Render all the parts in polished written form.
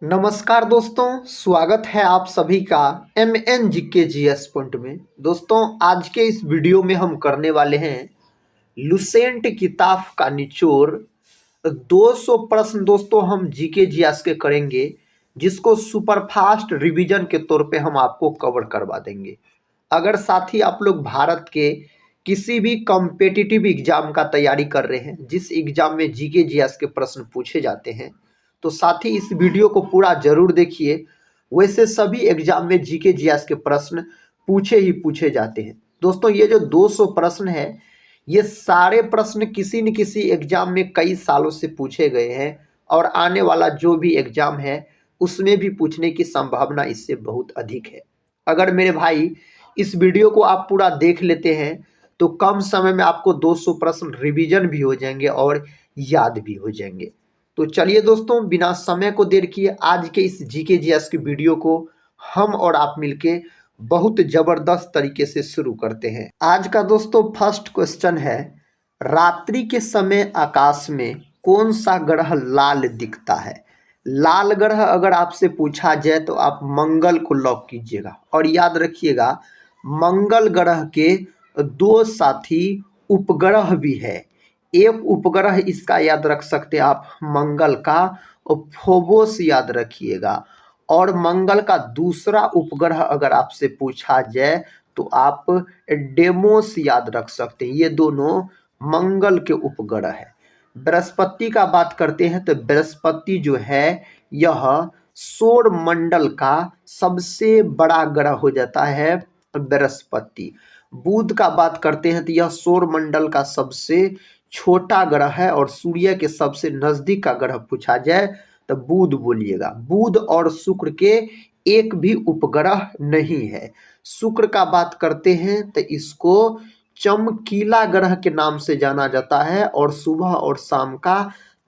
नमस्कार दोस्तों, स्वागत है आप सभी का एम एन जी के जीएस पॉइंट में। दोस्तों, आज के इस वीडियो में हम करने वाले हैं लुसेंट किताब का निचोड़ 200 प्रश्न। दोस्तों, हम जीके जीएस के करेंगे, जिसको सुपरफास्ट रिवीजन के तौर पे हम आपको कवर करवा देंगे। अगर साथ ही आप लोग भारत के किसी भी कॉम्पिटिटिव एग्जाम का तैयारी कर रहे हैं, जिस एग्जाम में जीके जीएस के प्रश्न पूछे जाते हैं, तो साथ ही इस वीडियो को पूरा जरूर देखिए। वैसे सभी एग्जाम में जीके जीएस के प्रश्न पूछे ही पूछे जाते हैं। दोस्तों, ये जो 200 प्रश्न है, ये सारे प्रश्न किसी न किसी एग्जाम में कई सालों से पूछे गए हैं और आने वाला जो भी एग्जाम है उसमें भी पूछने की संभावना इससे बहुत अधिक है। अगर मेरे भाई इस वीडियो को आप पूरा देख लेते हैं तो कम समय में आपको 200 प्रश्न रिवीजन भी हो जाएंगे और याद भी हो जाएंगे। तो चलिए दोस्तों, बिना समय को देर किए आज के इस जीके जीएस की वीडियो को हम और आप मिलके बहुत जबरदस्त तरीके से शुरू करते हैं। आज का दोस्तों फर्स्ट क्वेश्चन है, रात्रि के समय आकाश में कौन सा ग्रह लाल दिखता है? लाल ग्रह अगर आपसे पूछा जाए तो आप मंगल को लॉक कीजिएगा और याद रखिएगा, मंगल ग्रह के दो साथी उपग्रह भी है। एक उपग्रह इसका याद रख सकते हैं आप, मंगल का, और फोबोस याद रखिएगा। और मंगल का दूसरा उपग्रह अगर आपसे पूछा जाए तो आप डेमोस याद रख सकते हैं। ये दोनों मंगल के उपग्रह है। बृहस्पति का बात करते हैं तो बृहस्पति जो है यह सौर मंडल का सबसे बड़ा ग्रह हो जाता है बृहस्पति। बुध का बात करते हैं तो यह सौर मंडल का सबसे छोटा ग्रह है और सूर्य के सबसे नजदीक का ग्रह पूछा जाए तो बुध बोलिएगा। बुध और शुक्र के एक भी उपग्रह नहीं है। शुक्र का बात करते हैं तो इसको चमकीला ग्रह के नाम से जाना जाता है और सुबह और शाम का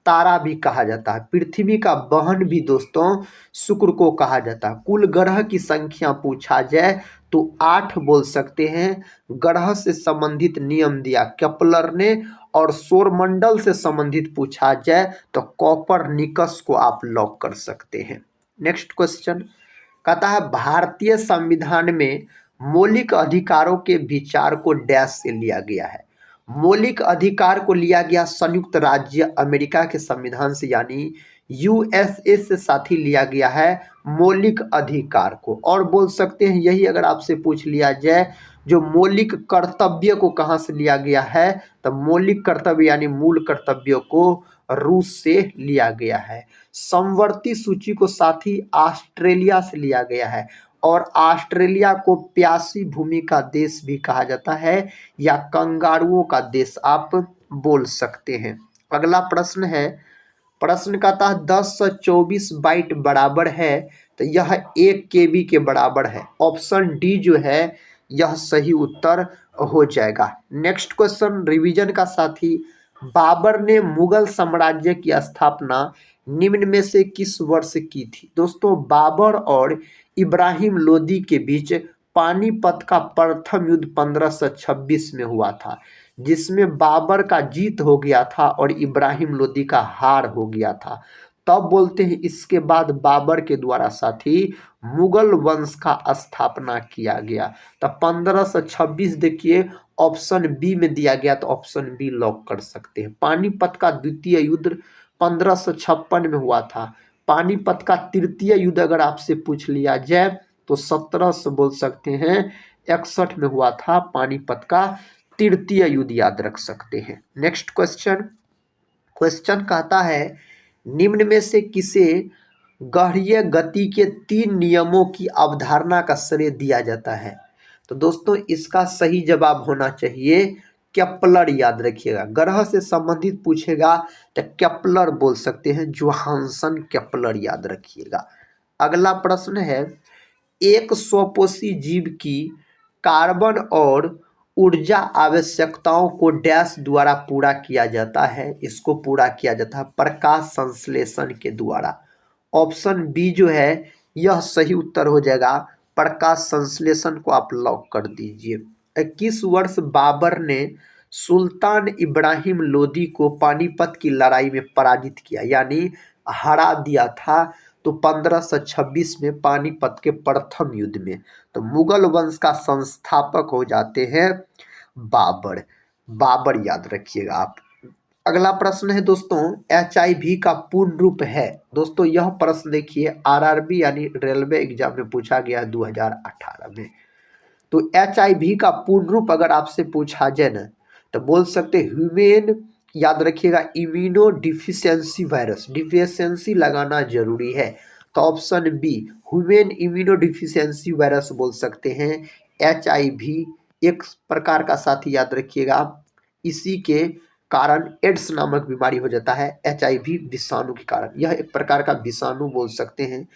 तारा भी कहा जाता है। पृथ्वी का बहन भी दोस्तों शुक्र को कहा जाता है। कुल ग्रह की संख्या पूछा जाए तो 8 बोल सकते हैं। ग्रह से संबंधित नियम दिया केपलर ने, और सौरमंडल से संबंधित पूछा जाए तो कोपरनिकस को आप लॉक कर सकते हैं। नेक्स्ट क्वेश्चन कहता है, भारतीय संविधान में मौलिक अधिकारों के विचार को डैश से लिया गया है? मौलिक अधिकार को लिया गया संयुक्त राज्य अमेरिका के संविधान से, यानी यूएसए से साथी लिया गया है मौलिक अधिकार को। और बोल सकते हैं यही अगर आपसे पूछ लिया जाए, जो मौलिक कर्तव्य को कहाँ से लिया गया है, तो मौलिक कर्तव्य यानी मूल कर्तव्य को रूस से लिया गया है। समवर्ती सूची को साथी ऑस्ट्रेलिया से लिया गया है और ऑस्ट्रेलिया को प्यासी भूमि का देश भी कहा जाता है या कंगारुओं का देश आप बोल सकते हैं। अगला प्रश्न है, प्रश्न कहता है 1024 बाइट बराबर है तो यह 1 केबी के बराबर है। ऑप्शन डी जो है यह सही उत्तर हो जाएगा। नेक्स्ट क्वेश्चन रिवीजन का साथी, बाबर ने मुगल साम्राज्य की स्थापना निम्न में से किस वर्ष की थी? दोस्तों, बाबर और इब्राहिम लोदी के बीच पानीपत का प्रथम युद्ध 1526 में हुआ था, जिसमें बाबर का जीत हो गया था और इब्राहिम लोदी का हार हो गया था। तब बोलते हैं इसके बाद बाबर के द्वारा साथी मुगल वंश का स्थापना किया गया। तो 1526 देखिए ऑप्शन बी में दिया गया, तो ऑप्शन बी लॉक कर सकते हैं। पानीपत का द्वितीय युद्ध 1556 में हुआ था। पानीपत का तृतीय युद्ध अगर आपसे पूछ लिया जाए तो 1700 बोल सकते हैं 61 में हुआ था पानीपत का तृतीय युद्ध, याद रख सकते हैं। नेक्स्ट क्वेश्चन, क्वेश्चन कहता है, निम्न में से किसे गहरीय गति के 3 नियमों की अवधारणा का श्रेय दिया जाता है? तो दोस्तों, इसका सही जवाब होना चाहिए केपलर, याद रखिएगा। ग्रह से संबंधित पूछेगा तो केपलर बोल सकते हैं, जोहानसन केपलर याद रखिएगा। अगला प्रश्न है, एक स्वपोषी जीव की कार्बन और ऊर्जा आवश्यकताओं को डैश द्वारा पूरा किया जाता है? इसको पूरा किया जाता है प्रकाश संश्लेषण के द्वारा। ऑप्शन बी जो है यह सही उत्तर हो जाएगा। प्रकाश संश्लेषण को आप लॉक कर दीजिए। 21 वर्ष बाबर ने सुल्तान इब्राहिम लोदी को पानीपत की लड़ाई में पराजित किया, यानी हरा दिया था। तो 1526 में पानीपत के प्रथम युद्ध में। तो मुगल वंश का संस्थापक हो जाते हैं बाबर। बाबर याद रखिएगा आप। अगला प्रश्न है दोस्तों, HIV का पूर्ण रूप है। दोस्तों यह प्रश्न देखिए RRB यानी रेलवे एग्जाम में पूछा गया 2018 में। तो HIV का पूर्ण रूप अगर आपसे पूछा जाए ना तो बोल सकते ह्यूमेन, याद रखिएगा, इम्यूनो डिफिशियंसी वायरस। डिफिशियंसी लगाना जरूरी है। तो option B human immunodeficiency virus बोल सकते हैं। HIV एक प्रकार का, साथी याद रखिएगा, इसी के कारण एड्स नामक बीमारी हो जाता है। HIV विषाणु के कारण, यह एक प्रकार का विषाणु बोल सकते हैं।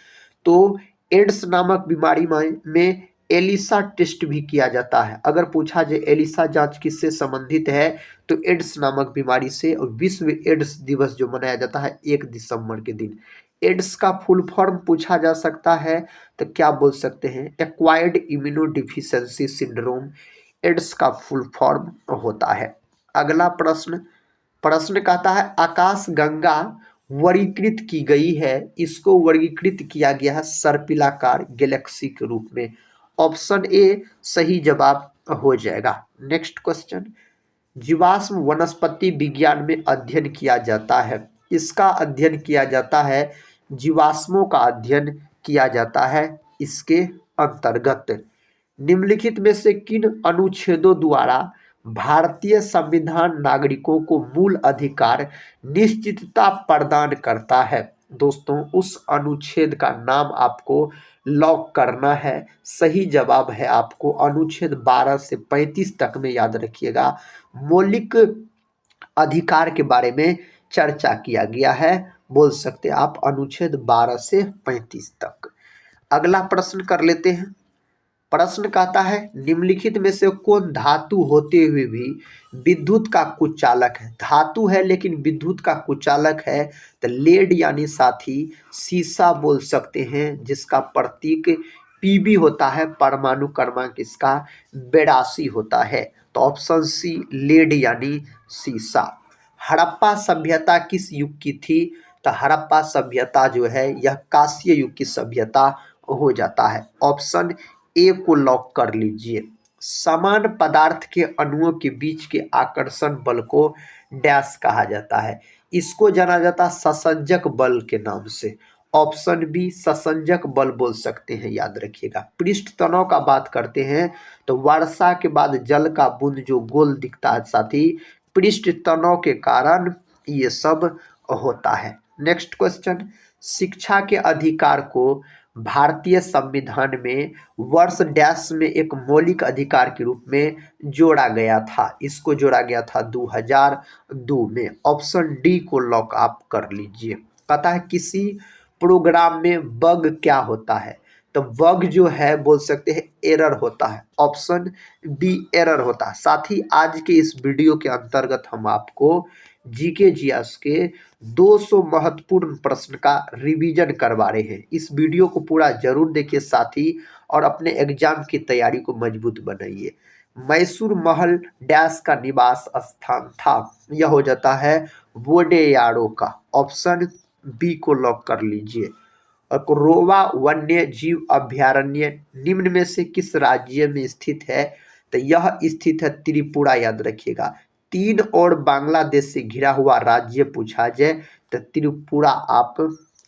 तो एड्स नामक बीमारी में एलिसा टेस्ट भी किया जाता है। अगर पूछा जाए एलिसा जांच किससे संबंधित है तो एड्स नामक बीमारी से। और विश्व एड्स दिवस जो मनाया जाता है 1 दिसंबर के दिन। एड्स का फुल फॉर्म पूछा जा सकता है तो क्या बोल सकते हैं, acquired immuno deficiency syndrome AIDS का फुल फॉर्म होता है। अगला प्रश्न कहता है आकाश गंगा वर्गीकृत की गई है, इसको वर्गीकृत किया गया है सर्पिलाकार गैलेक्सी के रूप में। ऑप्शन ए सही जवाब हो जाएगा। नेक्स्ट क्वेश्चन, जीवाश्म वनस्पति विज्ञान में अध्ययन किया जाता है। इसका अध्ययन किया जाता है, जीवाश्मों का अध्ययन किया जाता है इसके अंतर्गत। निम्नलिखित में से किन अनुच्छेदों द्वारा भारतीय संविधान नागरिकों को मूल अधिकार निश्चितता प्रदान करता है। दोस्तों उस अनुच्छेद का नाम आपको लॉक करना है। सही जवाब है आपको अनुच्छेद 12 से 35 तक में, याद रखिएगा, मौलिक अधिकार के बारे में चर्चा किया गया है। बोल सकते हैं आप अनुच्छेद 12 से 35 तक। अगला प्रश्न कर लेते हैं। प्रश्न कहता है निम्नलिखित में से कौन धातु होते हुए भी विद्युत का कुचालक है। धातु है लेकिन विद्युत का कुचालक है तो लेड यानी साथी सीसा बोल सकते हैं, जिसका प्रतीक Pb होता है। परमाणु क्रमांक इसका 82 होता है। तो ऑप्शन सी लेड यानी सीसा। हड़प्पा सभ्यता किस युग की थी। तो हड़प्पा सभ्यता जो है यह कांस्य युग की सभ्यता हो जाता है। ऑप्शन ए को लॉक कर लीजिए। समान पदार्थ के अणुओं के बीच के आकर्षण बल को डैश कहा जाता है। इसको जाना जाता है ससंजक बल के नाम से। ऑप्शन बी ससंजक बल बोल सकते हैं, याद रखिएगा। पृष्ठ तनाव का बात करते हैं तो वर्षा के बाद जल का बूंद जो गोल दिखता है साथी, पृष्ठ तनाव के कारण ये सब होता है। नेक्स्ट क्वेश्चन, शिक्षा के अधिकार को भारतीय संविधान में वर्ष डैश में एक मौलिक अधिकार के रूप में जोड़ा गया था। इसको जोड़ा गया था 2002 में। ऑप्शन डी को लॉक आप कर लीजिए। पता है किसी प्रोग्राम में बग क्या होता है। तो बग जो है बोल सकते हैं एरर होता है। ऑप्शन बी एरर होता है। साथ ही आज के इस वीडियो के अंतर्गत हम आपको जीके जीएस के 200 महत्वपूर्ण प्रश्न का रिवीजन करवा रहे हैं। इस वीडियो को पूरा जरूर देखिए साथी और अपने एग्जाम की तैयारी को मजबूत बनाइए। मैसूर महल डैश का निवास स्थान था। यह हो जाता है वोडेयारो का। ऑप्शन बी को लॉक कर लीजिए। और कोरोवा वन्य जीव अभयारण्य निम्न में से किस राज्य में स्थित है। तो यह स्थित है त्रिपुरा, याद रखिएगा। 3 और बांग्लादेश से घिरा हुआ राज्य पूछा जाए तो त्रिपुरा आप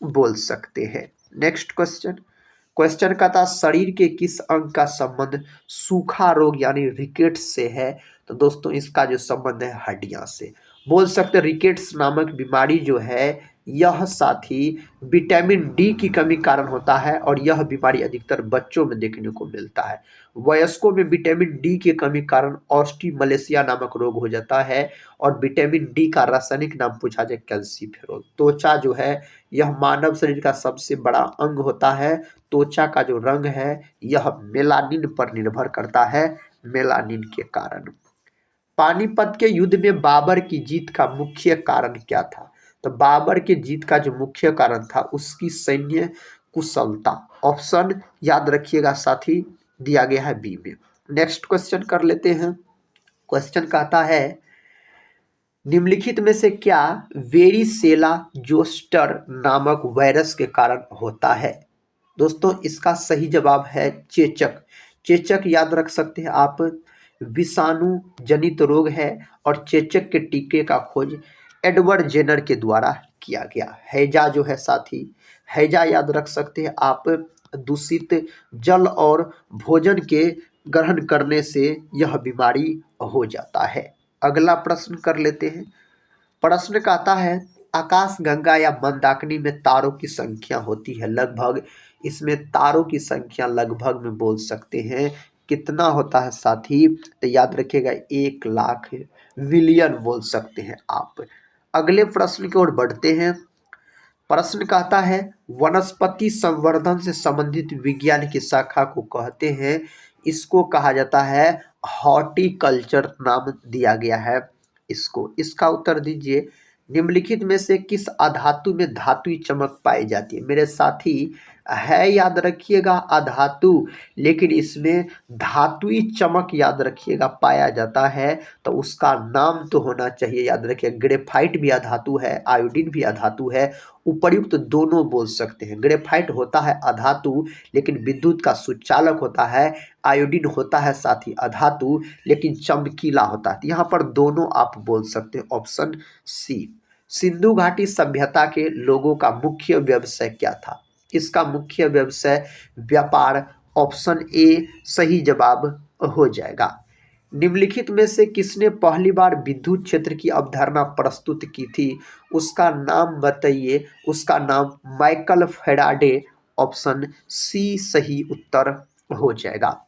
बोल सकते हैं। नेक्स्ट क्वेश्चन का था शरीर के किस अंग का संबंध सूखा रोग यानी रिकेट्स से है। तो दोस्तों इसका जो संबंध है हड्डियां से। बोल सकते रिकेट्स नामक बीमारी जो है यह साथी विटामिन डी की कमी कारण होता है और यह बीमारी अधिकतर बच्चों में देखने को मिलता है। वयस्कों में विटामिन डी की कमी कारण ऑस्टिमलेशिया नामक रोग हो जाता है। और विटामिन डी का रासायनिक नाम पूछा जाए कैल्सीफेरोल। त्वचा जो है यह मानव शरीर का सबसे बड़ा अंग होता है। त्वचा का जो रंग है यह मेलानिन पर निर्भर करता है, मेलानिन के कारण। पानीपत के युद्ध में बाबर की जीत का मुख्य कारण क्या था। तो बाबर की जीत का जो मुख्य कारण था उसकी सैन्य कुशलता। ऑप्शन याद रखिएगा साथी दिया गया है बी में। नेक्स्ट क्वेश्चन कर लेते हैं। क्वेश्चन कहता है निम्नलिखित में से क्या वेरिसेला जोस्टर नामक वायरस के कारण होता है? दोस्तों इसका सही जवाब है चेचक। चेचक याद रख सकते हैं आप, विषाणु जनित रोग है और चेचक के टीके का खोज एडवर्ड जेनर के द्वारा किया गया। हैजा जो है साथी, हैजा याद रख सकते हैं आप, दूषित जल और भोजन के ग्रहण करने से यह बीमारी हो जाता है। अगला प्रश्न कर लेते हैं। प्रश्न कहता है आकाशगंगा या मंदाकिनी में तारों की संख्या होती है लगभग, इसमें तारों की संख्या लगभग में बोल सकते हैं कितना होता है साथी? तो याद रखिएगा 1,00,000 बिलियन बोल सकते हैं आप। अगले प्रश्न की ओर बढ़ते हैं। प्रश्न कहता है वनस्पति संवर्धन से संबंधित विज्ञान की शाखा को कहते हैं, इसको कहा जाता है हॉर्टिकल्चर नाम दिया गया है इसको। इसका उत्तर दीजिए निम्नलिखित में से किस अधातु में धातुई चमक पाई जाती है? मेरे साथी है याद रखिएगा अधातु, लेकिन इसमें धातुई चमक याद रखिएगा पाया जाता है, तो उसका नाम तो होना चाहिए, याद रखिए ग्रेफाइट भी अधातु है, आयोडीन भी अधातु है, उपर्युक्त तो दोनों बोल सकते हैं। ग्रेफाइट होता है अधातु लेकिन विद्युत का सुचालक होता है, आयोडीन होता है साथ ही अधातु लेकिन चमकीला होता है। यहाँ पर दोनों आप बोल सकते हैं, ऑप्शन सी। सिंधु घाटी सभ्यता के लोगों का मुख्य व्यवसाय क्या था? इसका मुख्य व्यवसाय व्यापार, ऑप्शन ए सही जवाब हो जाएगा। निम्नलिखित में से किसने पहली बार विद्युत क्षेत्र की अवधारणा प्रस्तुत की थी? उसका नाम बताइए। उसका नाम माइकल फैराडे, ऑप्शन सी सही उत्तर हो जाएगा।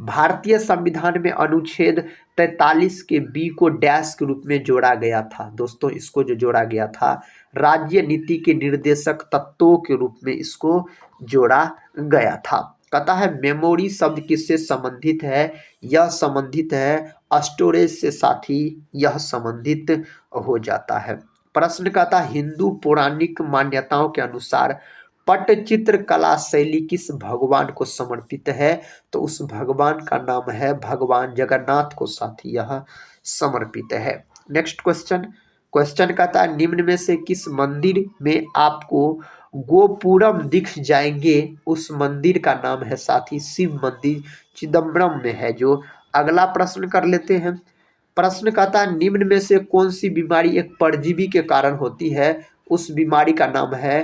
भारतीय संविधान में अनुच्छेद 43 के बी को डैश के रूप में जोड़ा गया था। दोस्तों इसको जो जोड़ा गया था राज्य नीति के निर्देशक तत्वों के रूप में इसको जोड़ा गया था। कहता है मेमोरी शब्द किससे संबंधित है? यह संबंधित है स्टोरेज से साथी, यह संबंधित हो जाता है। प्रश्न कहता है हिंदू पौराणिक मान्यताओं के अनुसार पट्टचित्र कला शैली किस भगवान को समर्पित है? तो उस भगवान का नाम है भगवान जगन्नाथ को साथी यह समर्पित है। नेक्स्ट क्वेश्चन कहता है निम्न में से किस मंदिर में आपको गोपुरम दिख जाएंगे? उस मंदिर का नाम है साथी शिव मंदिर चिदम्बरम में है जो। अगला प्रश्न कर लेते हैं। प्रश्न कहता है निम्न में से कौन सी बीमारी एक परजीवी के कारण होती है? उस बीमारी का नाम है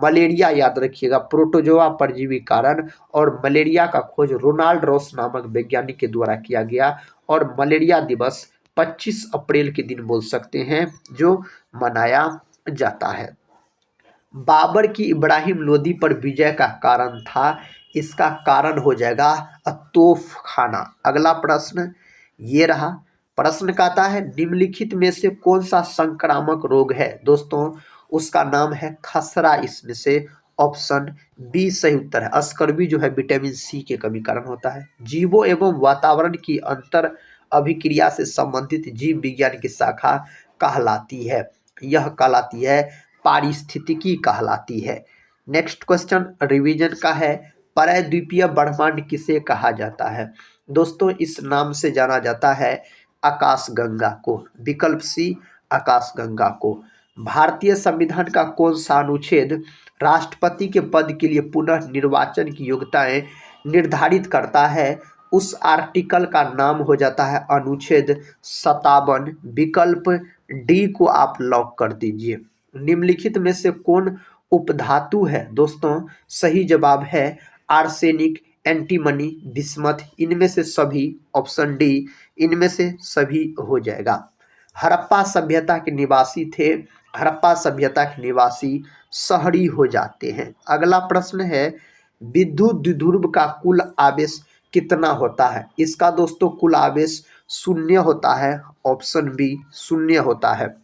मलेरिया, याद रखिएगा प्रोटोजोआ परजीवी कारण। और मलेरिया का खोज रोनाल्ड रॉस नामक वैज्ञानिक के द्वारा किया गया और मलेरिया दिवस 25 अप्रैल के दिन बोल सकते हैं जो मनाया जाता है। बाबर की इब्राहिम लोदी पर विजय का कारण था, इसका कारण हो जाएगा तोफ खाना। अगला प्रश्न ये रहा। प्रश्न कहता है निम्नलिखित में से कौन सा संक्रामक रोग है? दोस्तों उसका नाम है खसरा, इसमें से ऑप्शन बी सही उत्तर है। स्कर्वी जो है विटामिन सी के कमी कारण होता है। जीवों एवं वातावरण की अंतर अभिक्रिया से संबंधित जीव विज्ञान की शाखा कहलाती है, यह कहलाती है पारिस्थितिकी कहलाती है। नेक्स्ट क्वेश्चन रिवीजन का है। प्रायद्वीपीय ब्रह्मांड किसे कहा जाता है? दोस्तों इस नाम से जाना जाता है आकाशगंगा को, विकल्प सी आकाशगंगा को। भारतीय संविधान का कौन सा अनुच्छेद राष्ट्रपति के पद के लिए पुनः निर्वाचन की योग्यताएं निर्धारित करता है? उस आर्टिकल का नाम हो जाता है अनुच्छेद 57। विकल्प डी को आप लॉक कर दीजिए। निम्नलिखित में से कौन उपधातु है? दोस्तों सही जवाब है आर्सेनिक, एंटीमनी, बिस्मथ, इनमें से सभी, ऑप्शन डी इनमें से सभी हो जाएगा। हड़प्पा सभ्यता के निवासी थे, हड़प्पा सभ्यता के निवासी शहरी हो जाते हैं। अगला प्रश्न है विद्युत द्विध्रुव का कुल आवेश कितना होता है? इसका दोस्तों कुल आवेश 0 होता है, ऑप्शन बी 0 होता है।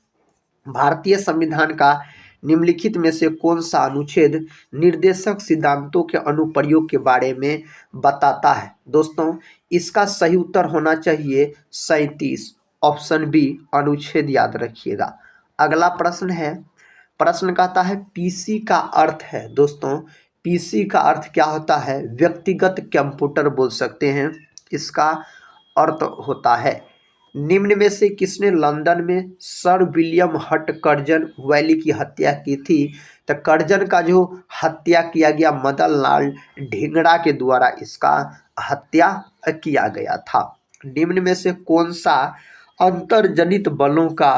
भारतीय संविधान का निम्नलिखित में से कौन सा अनुच्छेद निर्देशक सिद्धांतों के अनुप्रयोग के बारे में बताता है? दोस्तों इसका सही उत्तर होना चाहिए 37, ऑप्शन बी अनुच्छेद याद रखिएगा। अगला प्रश्न है। प्रश्न कहता है पीसी का अर्थ है? दोस्तों पीसी का अर्थ क्या होता है? व्यक्तिगत कंप्यूटर बोल सकते हैं, इसका अर्थ होता है। निम्न में से किसने लंदन में सर विलियम हट कर्जन वैली की हत्या की थी? तो कर्जन का जो हत्या किया गया मदन लाल ढींगरा के द्वारा इसका हत्या किया गया था। निम्न में से कौन सा अंतर्जनित बलों का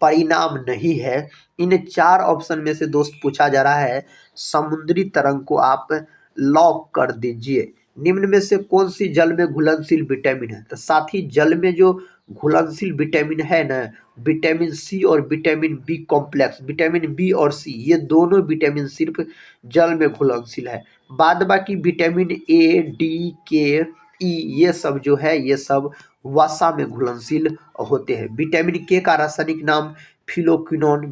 परिणाम नहीं है? इन चार ऑप्शन में से दोस्त पूछा जा रहा है। समुद्री तरंग को आप लॉक कर दीजिए। निम्न में से कौन सी जल में घुलनशील विटामिन है? तो साथी जल में जो घुलनशील विटामिन है ना, विटामिन सी और vitamin B complex, vitamin B और सी, ये दोनों विटामिन सिर्फ जल में घुलनशील है। बाद बाकी विटामिन ए, डी, के, ई, ये सब जो है ये सब वसा में घुलनशील होते हैं। विटामिन के का रासायनिक नाम फिलोक्विनोन,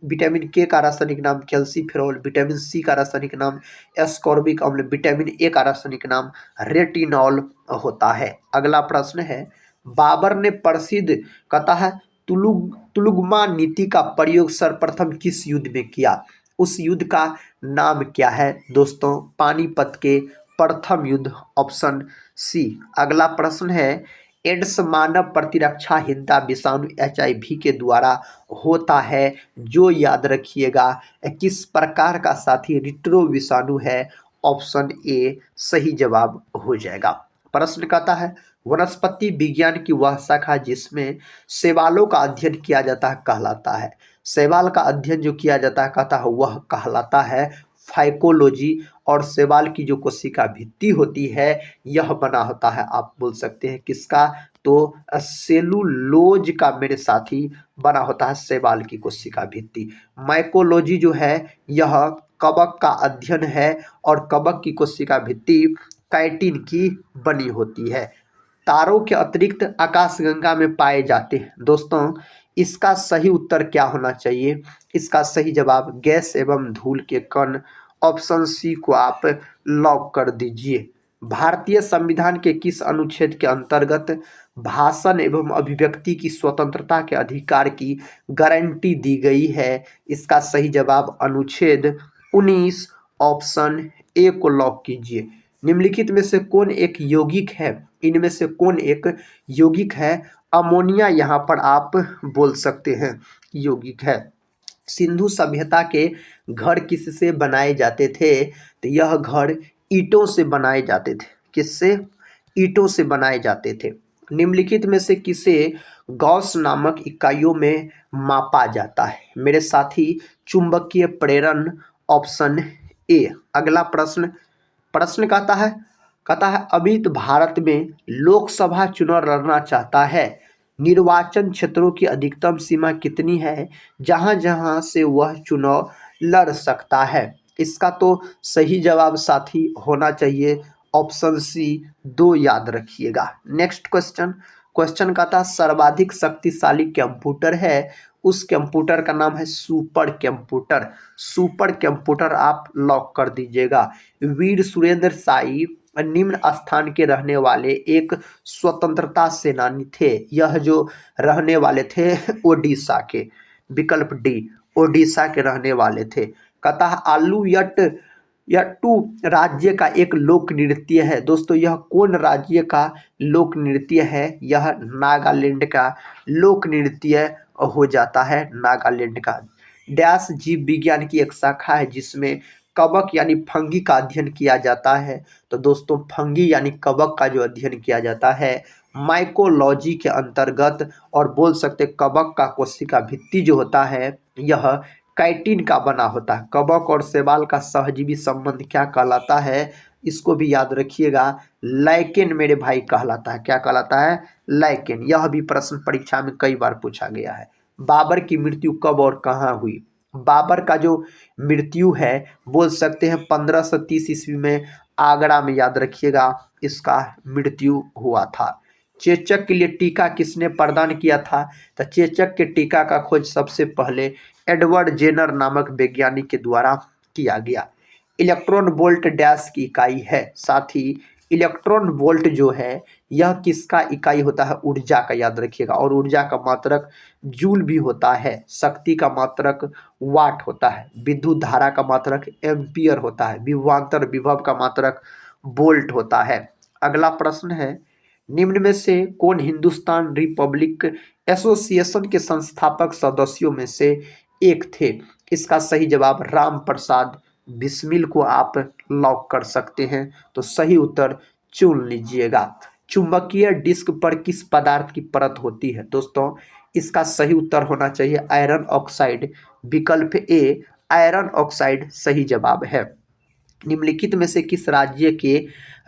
विटामिन के का रासायनिक नाम कैल्सीफेरॉल, विटामिन सी का रासायनिक नाम एस्कॉर्बिक अम्ल, विटामिन ए का रासायनिक नाम रेटिनॉल होता है। अगला प्रश्न है, बाबर ने प्रसिद्ध कहता है तुलुगमा नीति का प्रयोग सर्वप्रथम किस युद्ध में किया? उस युद्ध का नाम क्या है दोस्तों? पानीपत के प्रथम युद्ध, ऑप्शन सी। अगला प्रश्न है, एड्स मानव प्रतिरक्षाहीनता विषाणु HIV के द्वारा होता है, जो याद रखिएगा किस प्रकार का साथी रिट्रो विषाणु है? ऑप्शन ए सही जवाब हो जाएगा। प्रश्न कहता है, वनस्पति विज्ञान की वह शाखा जिसमें शैवालों का अध्ययन किया जाता है कहलाता है? शैवाल का अध्ययन जो किया जाता है कहता है वह कहलाता है फाइकोलॉजी। और शैवाल की जो कोशिका भित्ति होती है यह बना होता है, आप बोल सकते हैं किसका? तो सेलुलोज का मेरे साथी बना होता है शैवाल की कोशिका भित्ति। माइकोलॉजी जो है यह कवक का अध्ययन है और कवक की कोशिका भित्ति काइटिन की बनी होती है। तारों के अतिरिक्त आकाशगंगा में पाए जाते हैं दोस्तों, इसका सही उत्तर क्या होना चाहिए? इसका सही जवाब गैस एवं धूल के कण, ऑप्शन सी को आप लॉक कर दीजिए। भारतीय संविधान के किस अनुच्छेद के अंतर्गत भाषण एवं अभिव्यक्ति की स्वतंत्रता के अधिकार की गारंटी दी गई है? इसका सही जवाब अनुच्छेद 19, ऑप्शन ए को लॉक कीजिए। निम्नलिखित में से कौन एक यौगिक है? इनमें से कौन एक यौगिक है? अमोनिया यहाँ पर आप बोल सकते हैं यौगिक है। सिंधु सभ्यता के घर किससे बनाए जाते थे? तो यह घर ईंटों से बनाए जाते थे। किससे? ईंटों से बनाए जाते थे। निम्नलिखित में से किसे गॉस नामक इकाइयों में मापा जाता है? मेरे साथी चुंबकीय प्रेरण, ऑप्शन ए। अगला प्रश्न कहता है अभी तो भारत में लोकसभा चुनाव लड़ना चाहता है, निर्वाचन क्षेत्रों की अधिकतम सीमा कितनी है जहां जहां से वह चुनाव लड़ सकता है? इसका तो सही जवाब साथी होना चाहिए ऑप्शन सी 2, याद रखिएगा। नेक्स्ट क्वेश्चन कहता है सर्वाधिक शक्तिशाली कंप्यूटर है, उस कंप्यूटर का नाम है सुपर कंप्यूटर आप लॉक कर दीजिएगा। वीर सुरेंद्र साई निम्न स्थान के रहने वाले एक स्वतंत्रता सेनानी थे। यह जो रहने वाले थे ओडिशा के, विकल्प डी, ओडिशा के रहने वाले थे। कहता है आलू यट्टू राज्य का एक लोक नृत्य है। दोस्तों यह कौन राज्य का लोक नृत्य है? यह नागालैंड का लोक नृत्य हो जाता है, नागालैंड का। डैश जीव विज्ञान की एक शाखा है जिसमें कवक यानी फंगी का अध्ययन किया जाता है। तो दोस्तों फंगी यानी कवक का जो अध्ययन किया जाता है माइकोलॉजी के अंतर्गत, और बोल सकते कवक का कोशिका भित्ति जो होता है यह काइटिन का बना होता है। कवक और शैवाल का सहजीवी संबंध क्या कहलाता है? इसको भी याद रखिएगा, लाइकेन मेरे भाई कहलाता है। क्या कहलाता है? लाइकेन। यह भी प्रश्न परीक्षा में कई बार पूछा गया है। बाबर की मृत्यु कब और कहाँ हुई? बाबर का जो मृत्यु है बोल सकते हैं 1530 ईस्वी में आगरा में, याद रखिएगा इसका मृत्यु हुआ था। चेचक के लिए टीका किसने प्रदान किया था? तो चेचक के टीका का खोज सबसे पहले एडवर्ड जेनर नामक वैज्ञानिक के द्वारा किया गया। इलेक्ट्रॉन वोल्ट डैश की इकाई है। साथ ही इलेक्ट्रॉन वोल्ट जो है यह किसका इकाई होता है? ऊर्जा का, याद रखिएगा। और ऊर्जा का मात्रक जूल भी होता है। शक्ति का मात्रक वाट होता है। विद्युत धारा का मात्रक एम्पियर होता है। विभवांतर विभव का मात्रक वोल्ट होता है। अगला प्रश्न है निम्न में से कौन हिंदुस्तान रिपब्लिक एसोसिएशन के संस्थापक सदस्यों में से एक थे? इसका सही जवाब राम प्रसाद बिस्मिल को आप लॉक कर सकते हैं। तो सही उत्तर चुन लीजिएगा। चुंबकीय डिस्क पर किस पदार्थ की परत होती है? दोस्तों इसका सही उत्तर होना चाहिए आयरन ऑक्साइड। विकल्प ए आयरन ऑक्साइड सही जवाब है। निम्नलिखित में से किस राज्य के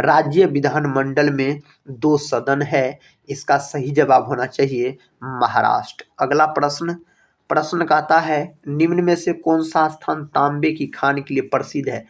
राज्य विधानमंडल में 2 सदन है? इसका सही जवाब होना चाहिए महाराष्ट्र। अगला प्रश्न कहता है निम्न में से कौन सा स्थान तांबे की खान के लिए प्रसिद्ध है?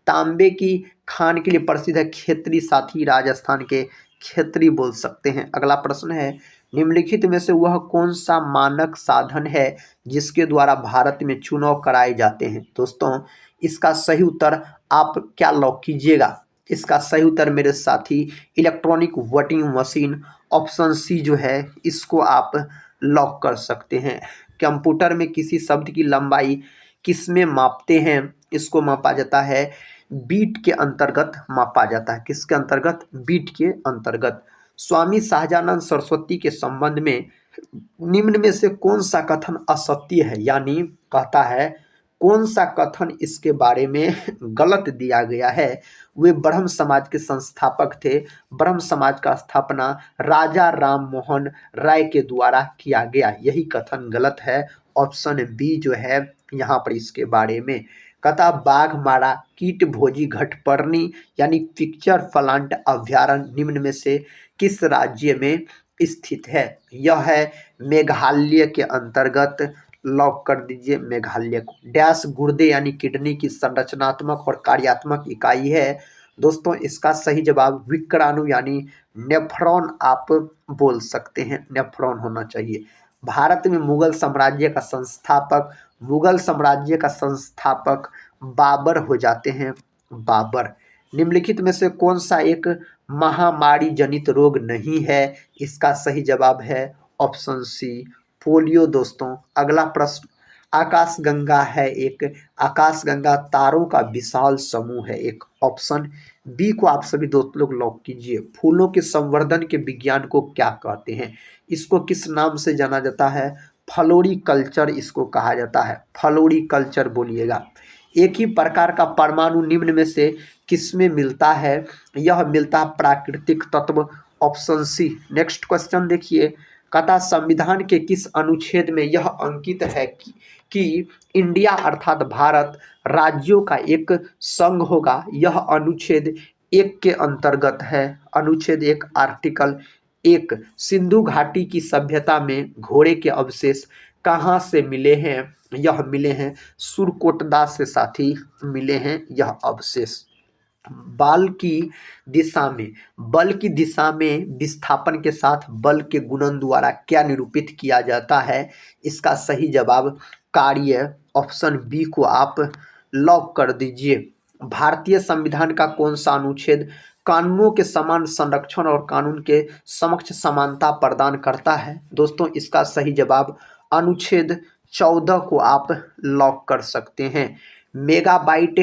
तांबे की खान के लिए प्रसिद्ध है खेतरी, साथी राजस्थान के खेतरी बोल सकते हैं। अगला प्रश्न है निम्नलिखित में से वह कौन सा मानक साधन है जिसके द्वारा भारत में चुनाव कराए जाते हैं? दोस्तों इसका सही उत्तर आप क्या लॉक कीजिएगा? इसका सही उत्तर मेरे साथी electronic voting machine option C जो है इसको आप लॉक कर सकते हैं। कंप्यूटर में किसी शब्द की लंबाई किसमें मापते हैं? इसको मापा जाता है बीट के अंतर्गत मापा जाता है। किसके अंतर्गत? बीट के अंतर्गत। स्वामी सहजानंद सरस्वती के संबंध में निम्न में से कौन सा कथन असत्य है? यानी कहता है कौन सा कथन इसके बारे में गलत दिया गया है? वे ब्रह्म समाज के संस्थापक थे। ब्रह्म समाज का स्थापना राजा राम मोहन राय के द्वारा किया गया, यही कथन गलत है। ऑप्शन बी जो है यहाँ पर इसके बारे में कथा बाघ मारा कीट भोजी घटपर्णी यानी पिक्चर प्लांट अभ्यारण्य निम्न में से किस राज्य में स्थित है? यह है मेघालय के अंतर्गत। लॉक कर दीजिए मेघालय को। डैश गुर्दे यानी किडनी की संरचनात्मक और कार्यात्मक इकाई है? दोस्तों इसका सही जवाब विक्राणु यानी नेफ्रॉन आप बोल सकते हैं, नेफ्रॉन होना चाहिए। भारत में मुगल साम्राज्य का संस्थापक बाबर हो जाते हैं, बाबर। निम्नलिखित में से कौन सा एक महामारी जनित रोग नहीं है? इसका सही जवाब है ऑप्शन सी पोलियो। दोस्तों अगला प्रश्न आकाशगंगा है एक, आकाशगंगा तारों का विशाल समूह है एक। ऑप्शन बी को आप सभी दोस्त लोग लॉक कीजिए। फूलों के संवर्धन के विज्ञान को क्या कहते हैं? इसको किस नाम से जाना जाता है? फ्लोरीकल्चर इसको कहा जाता है, फ्लोरीकल्चर बोलिएगा। एक ही प्रकार का परमाणु निम्न में से किसमें मिलता है? यह मिलता है प्राकृतिक तत्व। Option C. नेक्स्ट क्वेश्चन देखिए कथा संविधान के किस अनुच्छेद में यह अंकित है कि इंडिया अर्थात भारत राज्यों का एक संघ होगा? यह अनुच्छेद 1 के अंतर्गत है। अनुच्छेद 1 आर्टिकल 1। सिंधु घाटी की सभ्यता में घोड़े के अवशेष कहाँ से मिले हैं? यह मिले हैं सुरकोटदा से साथी मिले हैं यह अवशेष। बल की दिशा में विस्थापन के साथ बल के गुणन द्वारा क्या निरूपित किया जाता है? इसका सही जवाब कार्य। ऑप्शन बी को आप लॉक कर दीजिए। भारतीय संविधान का कौन सा अनुच्छेद कानूनों के समान संरक्षण और कानून के समक्ष समानता प्रदान करता है? दोस्तों इसका सही जवाब अनुच्छेद 14 को आप लॉक कर सकते हैं। मेगाबाइट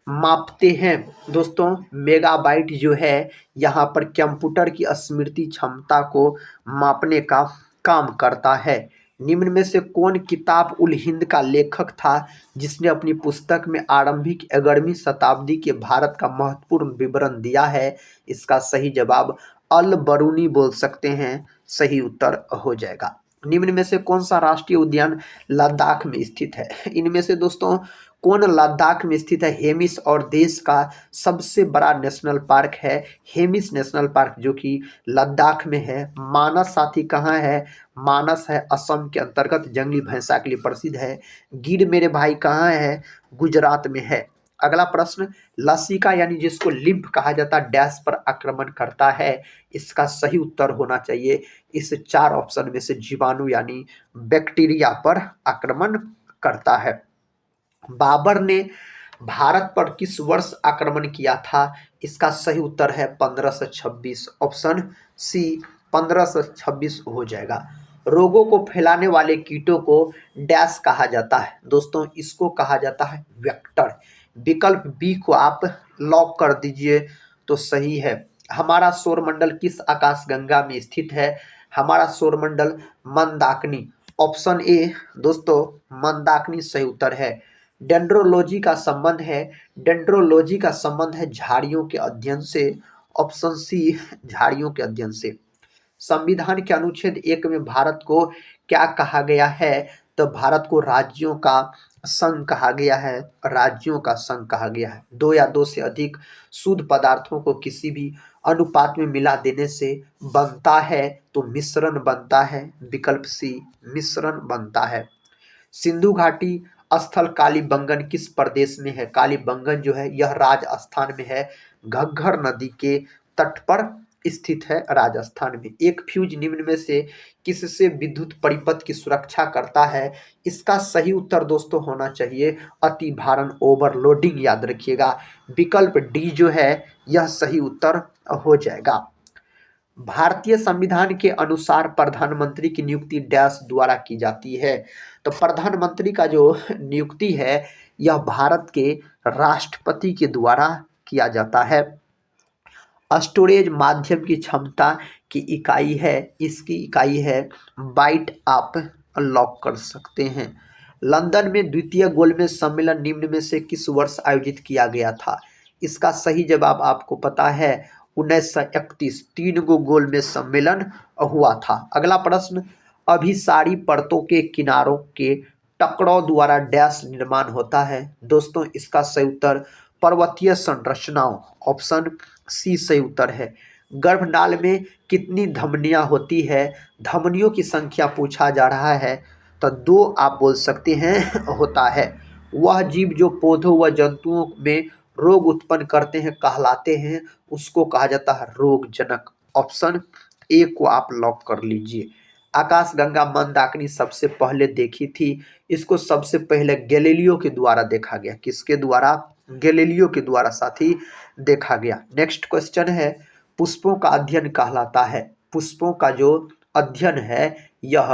मापते हैं। दोस्तों मेगाबाइट जो है यहाँ पर कंप्यूटर की स्मृति क्षमता को मापने का काम करता है। निम्न में से कौन किताब उल हिंद का लेखक था जिसने अपनी पुस्तक में आरंभिक 11वीं शताब्दी के भारत का महत्वपूर्ण विवरण दिया है? इसका सही जवाब अल बरूनी बोल सकते हैं, सही उत्तर हो जाएगा। निम्न में से कौन सा राष्ट्रीय उद्यान लद्दाख में स्थित है? इनमें से दोस्तों कौन लद्दाख में स्थित है? हेमिस और देश का सबसे बड़ा नेशनल पार्क है हेमिस नेशनल पार्क जो कि लद्दाख में है। मानस साथी कहाँ है? मानस है असम के अंतर्गत, जंगली भैंसा के लिए प्रसिद्ध है। गिर मेरे भाई कहाँ है? गुजरात में है। अगला प्रश्न लसिका यानी जिसको लिम्फ कहा जाता है डैश पर आक्रमण करता है? इसका सही उत्तर होना चाहिए इस 4 ऑप्शन में से जीवाणु यानी बैक्टीरिया पर आक्रमण करता है। बाबर ने भारत पर किस वर्ष आक्रमण किया था? इसका सही उत्तर है 1526। ऑप्शन सी 1526 हो जाएगा। रोगों को फैलाने वाले कीटों को डैश कहा जाता है? दोस्तों इसको कहा जाता है वेक्टर। विकल्प बी को आप लॉक कर दीजिए तो सही है। हमारा सौरमंडल किस आकाशगंगा में स्थित है? हमारा सौरमंडल मंदाकिनी। ऑप्शन ए दोस्तों मंदाकिनी सही उत्तर है। डेंड्रोलॉजी का संबंध है, डेंड्रोलॉजी का संबंध है झाड़ियों के अध्ययन से। ऑप्शन सी झाड़ियों के अध्ययन से। संविधान के अनुच्छेद 1 में भारत को क्या कहा गया है? तो भारत को राज्यों का संघ कहा गया है, राज्यों का संघ कहा गया है। दो या दो से अधिक शुद्ध पदार्थों को किसी भी अनुपात में मिला देने से बनता है तो मिश्रण बनता है। विकल्प सी मिश्रण बनता है। सिंधु घाटी स्थल कालीबंगन किस प्रदेश में है? कालीबंगन जो है यह राजस्थान में है, घग्गर नदी के तट पर स्थित है राजस्थान में। एक फ्यूज निम्न में से किससे विद्युत परिपथ की सुरक्षा करता है? इसका सही उत्तर दोस्तों होना चाहिए अति भारण, ओवरलोडिंग। याद रखिएगा विकल्प डी जो है यह सही उत्तर हो जाएगा। भारतीय संविधान के अनुसार प्रधानमंत्री की नियुक्ति डैश द्वारा की जाती है? तो प्रधानमंत्री का जो नियुक्ति है यह भारत के राष्ट्रपति के द्वारा किया जाता है। स्टोरेज माध्यम की क्षमता की इकाई है, इसकी इकाई है बाइट। आप लॉक कर सकते हैं। लंदन में द्वितीय गोलमेज सम्मेलन निम्न में से किस वर्ष आयोजित किया गया था? इसका सही जवाब आपको पता है 1931। 3 गो गोलमेज सम्मेलन हुआ था। अगला प्रश्न, अभिसारी परतों के किनारों के टकराव द्वारा डैश निर्माण होता है? दोस्तों इसका सही उत्तर पर्वतीय संरचनाओं। ऑप्शन सी सही उत्तर है। गर्भनाल में कितनी धमनियां होती है? धमनियों की संख्या पूछा जा रहा है तो 2 आप बोल सकते हैं होता है। वह जीव जो पौधों व जंतुओं में रोग उत्पन्न करते हैं कहलाते हैं, उसको कहा जाता है रोगजनक। ऑप्शन ए को आप लॉक कर लीजिए। आकाशगंगा मंदाकिनी सबसे पहले देखी थी, इसको सबसे पहले गैलीलियो के द्वारा देखा गया। किसके द्वारा? गैलीलियो के द्वारा साथी देखा गया। नेक्स्ट क्वेश्चन है, पुष्पों का अध्ययन कहलाता है? पुष्पों का जो अध्ययन है यह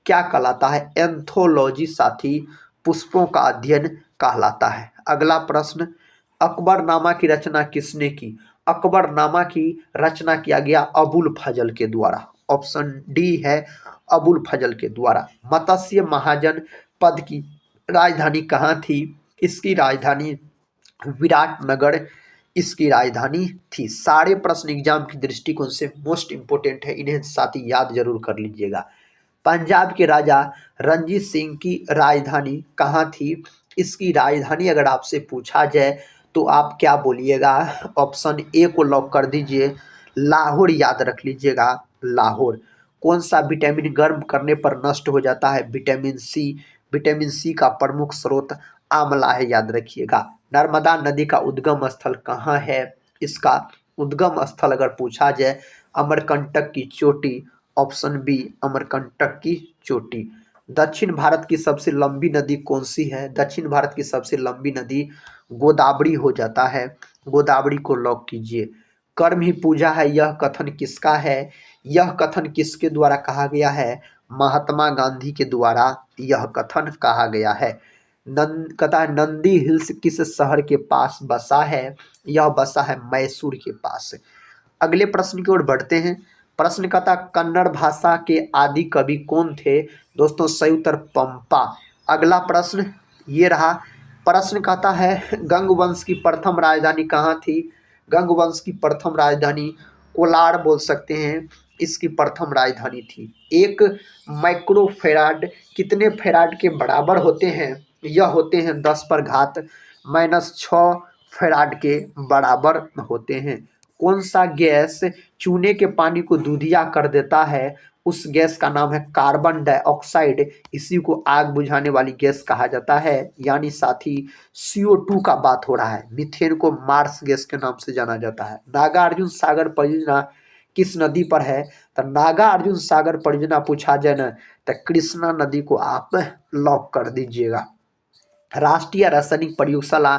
क्या कहलाता है? एंथोलॉजी साथी पुष्पों का अध्ययन कहलाता है। अगला प्रश्न, अकबरनामा की रचना किसने की? अकबरनामा की रचना किया गया अबुल फजल के द्वारा। ऑप्शन डी है अबुल फजल के द्वारा। मत्स्य महाजन पद की राजधानी कहाँ थी? इसकी राजधानी विराटनगर इसकी राजधानी थी। सारे प्रश्न एग्जाम की दृष्टिकोण से मोस्ट इंपोर्टेंट है, इन्हें साथ ही याद जरूर कर लीजिएगा। पंजाब के राजा रणजीत सिंह की राजधानी कहाँ थी? इसकी राजधानी अगर आपसे पूछा जाए तो आप क्या बोलिएगा? ऑप्शन ए को लॉक कर दीजिए, लाहौर। याद रख लीजिएगा लाहौर। कौन सा विटामिन गर्म करने पर नष्ट हो जाता है? Vitamin C. विटामिन सी का प्रमुख स्रोत आंवला है, याद रखिएगा। नर्मदा नदी का उद्गम स्थल कहाँ है? इसका उद्गम स्थल अगर पूछा जाए अमरकंटक की चोटी। ऑप्शन बी अमरकंटक की चोटी। दक्षिण भारत की सबसे लंबी नदी कौन सी है? दक्षिण भारत की सबसे लंबी नदी गोदावरी हो जाता है, गोदावरी को लॉक कीजिए। कर्म ही पूजा है, यह कथन किसका है? यह कथन किसके द्वारा कहा गया है? महात्मा गांधी के द्वारा यह कथन कहा गया है। नंदी हिल्स किस शहर के पास बसा है? यह बसा है मैसूर के पास। अगले प्रश्न की ओर बढ़ते हैं। प्रश्न कहता कन्नड़ भाषा के आदि कवि कौन थे? दोस्तों सही उत्तर पंपा। अगला प्रश्न ये रहा। प्रश्न कहता है गंगवंश की प्रथम राजधानी कहाँ थी? गंगवंश की प्रथम राजधानी कोलार बोल सकते हैं, इसकी प्रथम राजधानी थी। एक माइक्रोफेराड कितने फेराड के बराबर होते हैं? यह होते हैं 10⁻⁻⁶ फेराड के बराबर होते हैं। कौन सा गैस चूने के पानी को दूधिया कर देता है? उस गैस का नाम है कार्बन डाइऑक्साइड। इसी को आग बुझाने वाली गैस कहा जाता है, यानी साथी CO2 का बात हो रहा है। मीथेन को मार्स गैस के नाम से जाना जाता है। नागार्जुन सागर परियोजना किस नदी पर है? तो नागार्जुन सागर परियोजना पूछा जाए ना तो कृष्णा नदी को आप लॉक कर दीजिएगा। राष्ट्रीय रासायनिक प्रयोगशाला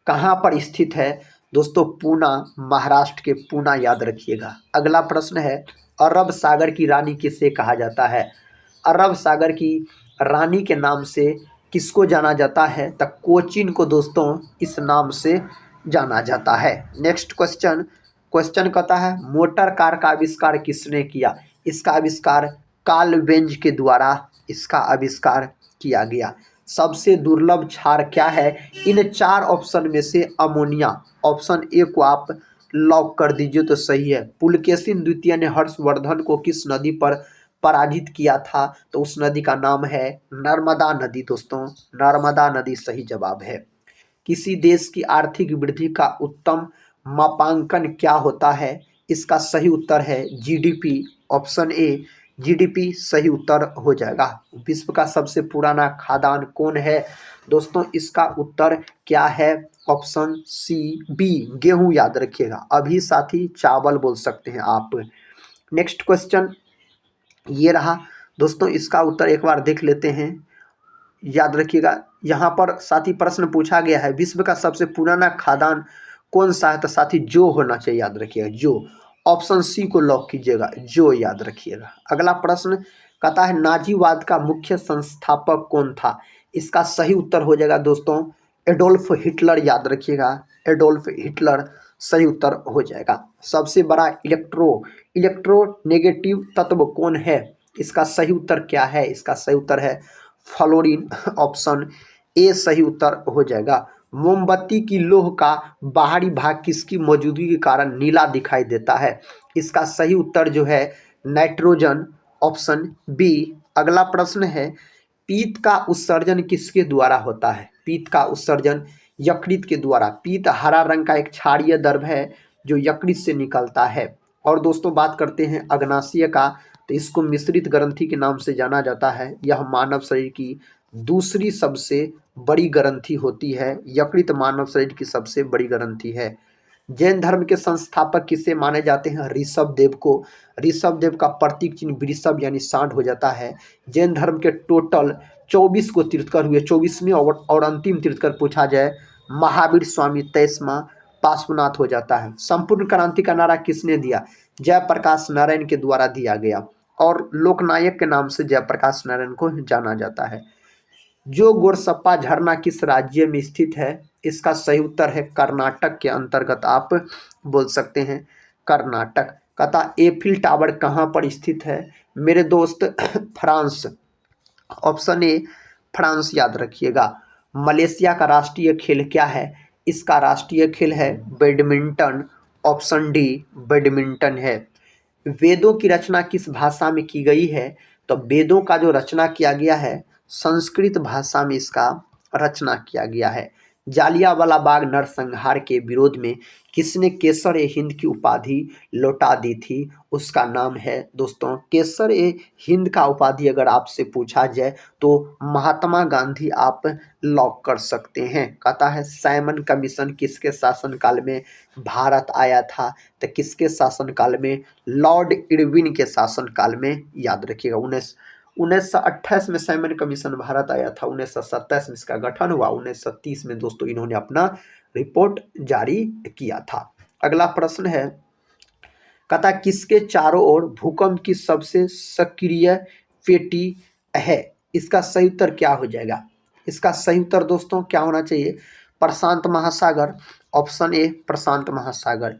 कहाँ पर स्थित है? दोस्तों पूना, महाराष्ट्र के पूना, याद रखिएगा। अगला प्रश्न है अरब सागर की रानी किसे कहा जाता है? अरब सागर की रानी के नाम से किसको जाना जाता है? तो कोचीन को दोस्तों इस नाम से जाना जाता है। नेक्स्ट क्वेश्चन, क्वेश्चन कहता है मोटर कार का आविष्कार किसने किया? इसका आविष्कार कार्ल बेंज के द्वारा इसका आविष्कार किया गया। सबसे दुर्लभ क्षार क्या है? इन 4 ऑप्शन में से अमोनिया। ऑप्शन ए को आप लॉक कर दीजिए तो सही है। पुलकेशिन द्वितीय ने हर्षवर्धन को किस नदी पर पराजित किया था? तो उस नदी का नाम है नर्मदा नदी। दोस्तों नर्मदा नदी सही जवाब है। किसी देश की आर्थिक वृद्धि का उत्तम मापांकन क्या होता है? इसका सही उत्तर है जीडीपी। ऑप्शन ए जीडीपी सही उत्तर हो जाएगा। विश्व का सबसे पुराना खाद्यान्न कौन है? दोस्तों इसका उत्तर क्या है? ऑप्शन सी बी गेहूं याद रखिएगा। अभी साथी चावल बोल सकते हैं आप। नेक्स्ट क्वेश्चन ये रहा दोस्तों, इसका उत्तर एक बार देख लेते हैं। याद रखिएगा यहाँ पर साथी प्रश्न पूछा गया है विश्व का सबसे पुराना खाद्यान्न कौन सा है? तो साथी जो होना चाहिए, याद रखिएगा जो। ऑप्शन सी को लॉक कीजिएगा, जो याद रखिएगा। अगला प्रश्न कहता है नाजीवाद का मुख्य संस्थापक कौन था? इसका सही उत्तर हो जाएगा दोस्तों एडोल्फ हिटलर। याद रखिएगा एडोल्फ हिटलर सही उत्तर हो जाएगा। सबसे बड़ा इलेक्ट्रोनेगेटिव तत्व कौन है? इसका सही उत्तर क्या है? इसका सही उत्तर है फ्लोरीन। ऑप्शन ए सही उत्तर हो जाएगा। मोमबत्ती की लोह का बाहरी भाग किसकी मौजूदगी के कारण नीला दिखाई देता है? इसका सही उत्तर जो है नाइट्रोजन। Option B. अगला प्रश्न है पीत का उत्सर्जन किसके द्वारा होता है? पीत का उत्सर्जन यकृत के द्वारा। पीत हरा रंग का एक क्षारीय द्रव है जो यकृत से निकलता है। और दोस्तों बात करते हैं अग्नाशय का, तो इसको मिश्रित ग्रंथि के नाम से जाना जाता है। यह मानव शरीर की दूसरी सबसे बड़ी ग्रंथि होती है। यकृत मानव शरीर की सबसे बड़ी ग्रंथि है। जैन धर्म के संस्थापक किसे माने जाते हैं? ऋषभ देव को। ऋषभ देव का प्रतीक चिन्ह वृषभ यानी सांड हो जाता है। जैन धर्म के टोटल 24 को तीर्थकर हुए। 24वें और अंतिम तीर्थकर पूछा जाए महावीर स्वामी 23वां पार्श्वनाथ हो जाता है। संपूर्ण क्रांति का नारा किसने दिया? जयप्रकाश नारायण के द्वारा दिया गया और लोकनायक के नाम से जयप्रकाश नारायण को जाना जाता है। जो गोरसप्पा झरना किस राज्य में स्थित है? इसका सही उत्तर है कर्नाटक के अंतर्गत आप बोल सकते हैं कर्नाटक। कहता एफिल टावर कहाँ पर स्थित है? मेरे दोस्त फ्रांस। ऑप्शन ए फ्रांस याद रखिएगा। मलेशिया का राष्ट्रीय खेल क्या है? इसका राष्ट्रीय खेल है बैडमिंटन। ऑप्शन डी बैडमिंटन है। वेदों की रचना किस भाषा में की गई है? तो वेदों का जो रचना किया गया है संस्कृत भाषा में इसका रचना किया गया है। जालियांवाला बाग नरसंहार के विरोध में किसने केसर ए हिंद की उपाधि लौटा दी थी? उसका नाम है दोस्तों केसर ए हिंद का उपाधि अगर आपसे पूछा जाए तो महात्मा गांधी आप लॉक कर सकते हैं। कहता है साइमन कमीशन किसके शासनकाल में भारत आया था? तो किसके शासनकाल में? लॉर्ड इरविन के शासनकाल में। याद रखिएगा 1928 में साइमन कमीशन भारत आया था। 1927 में इसका गठन हुआ। 1930 में दोस्तों इन्होंने अपना रिपोर्ट जारी किया था। अगला प्रश्न है कहता किसके चारों ओर भूकंप की सबसे सक्रिय पेटी है? इसका सही उत्तर क्या हो जाएगा? इसका सही उत्तर दोस्तों क्या होना चाहिए? प्रशांत महासागर। ऑप्शन ए प्रशांत महासागर।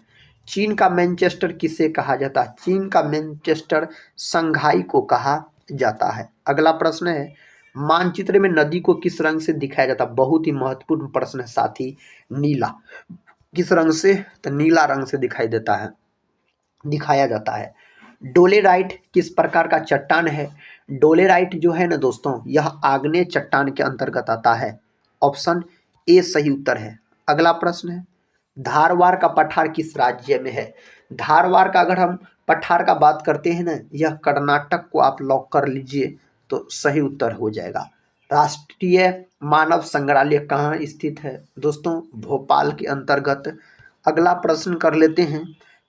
चीन का मैनचेस्टर किसे कहा जाता है? चीन का मैनचेस्टर संघाई को कहा जाता है। अगला प्रश्न है मानचित्र में नदी को किस रंग से दिखाया जाता है? बहुत ही महत्वपूर्ण प्रश्न है साथी। नीला। किस रंग से? तो नीला रंग से दिखाया जाता है। डोलेराइट किस प्रकार का चट्टान है? डोलेराइट जो है ना दोस्तों यह आग्नेय चट्टान के अंतर्गत आता है। ऑप्शन ए सही उत्तर है। अगला प्रश्न है धारवाड़ का पठार किस राज्य में है? धारवाड़ का अगर हम पठार का बात करते हैं ना यह कर्नाटक को आप लॉक कर लीजिए तो सही उत्तर हो जाएगा। राष्ट्रीय मानव संग्रहालय कहाँ स्थित है? दोस्तों भोपाल के अंतर्गत। अगला प्रश्न कर लेते हैं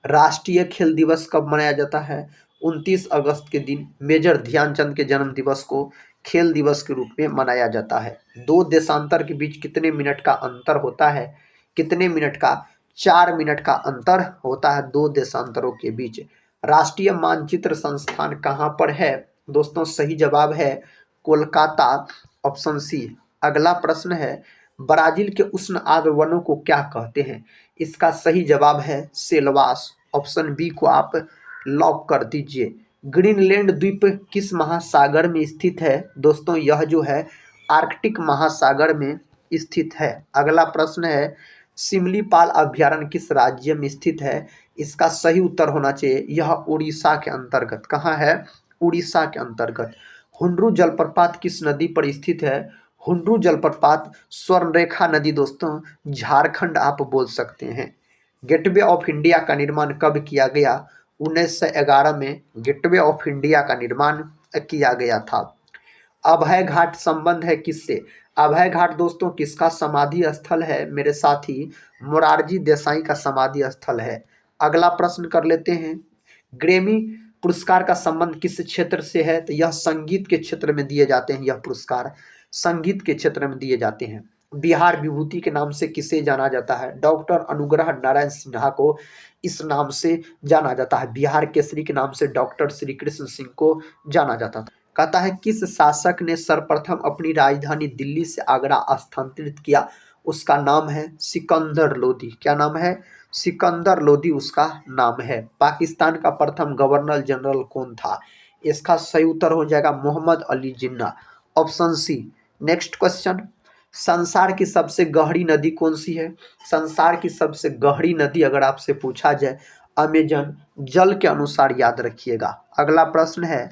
राष्ट्रीय खेल दिवस कब मनाया जाता है? 29 अगस्त के दिन मेजर ध्यानचंद के जन्म दिवस को खेल दिवस के रूप में मनाया जाता है। दो देशांतर के बीच कितने मिनट का अंतर होता है? कितने मिनट का? 4 मिनट का अंतर होता है दो देशांतरों के बीच। राष्ट्रीय मानचित्र संस्थान कहाँ पर है? दोस्तों सही जवाब है कोलकाता। Option C. अगला प्रश्न है ब्राजील के उष्ण आर्द्र वनों को क्या कहते हैं? इसका सही जवाब है सेल्वास। ऑप्शन बी को आप लॉक कर दीजिए। ग्रीनलैंड द्वीप किस महासागर में स्थित है? दोस्तों यह जो है आर्कटिक महासागर में स्थित है। अगला प्रश्न है सिमलीपाल अभ्यारण्य किस राज्य में स्थित है? इसका सही उत्तर होना चाहिए यह उड़ीसा के अंतर्गत। कहाँ है? उड़ीसा के अंतर्गत। हुंड्रू जलप्रपात किस नदी पर स्थित है? हुंड्रू जलप्रपात स्वर्णरेखा नदी दोस्तों झारखंड आप बोल सकते हैं। गेटवे ऑफ इंडिया का निर्माण कब किया गया? 1911 में गेटवे ऑफ इंडिया का निर्माण किया गया था। अभय घाट संबंध है किससे? अभय घाट दोस्तों किसका समाधि स्थल है मेरे साथी? मोरारजी देसाई का समाधि स्थल है। अगला प्रश्न कर लेते हैं ग्रैमी पुरस्कार का संबंध किस क्षेत्र से है? तो यह संगीत के क्षेत्र में दिए जाते हैं। यह पुरस्कार संगीत के क्षेत्र में दिए जाते हैं। बिहार विभूति के नाम से किसे जाना जाता है? डॉक्टर अनुग्रह नारायण सिन्हा को इस नाम से जाना जाता है। बिहार केसरी के नाम से डॉक्टर श्री कृष्ण सिंह को जाना जाता था। कहता है किस शासक ने सर्वप्रथम अपनी राजधानी दिल्ली से आगरा स्थानांतरित किया? उसका नाम है सिकंदर लोदी। क्या नाम है? सिकंदर लोदी उसका नाम है। पाकिस्तान का प्रथम गवर्नर जनरल कौन था? इसका सही उत्तर हो जाएगा Mohammad Ali Jinnah. Option C. Next question संसार की सबसे गहरी नदी कौन सी है? संसार की सबसे गहरी नदी अगर आपसे पूछा जाए अमेजन जल के अनुसार याद रखिएगा। अगला प्रश्न है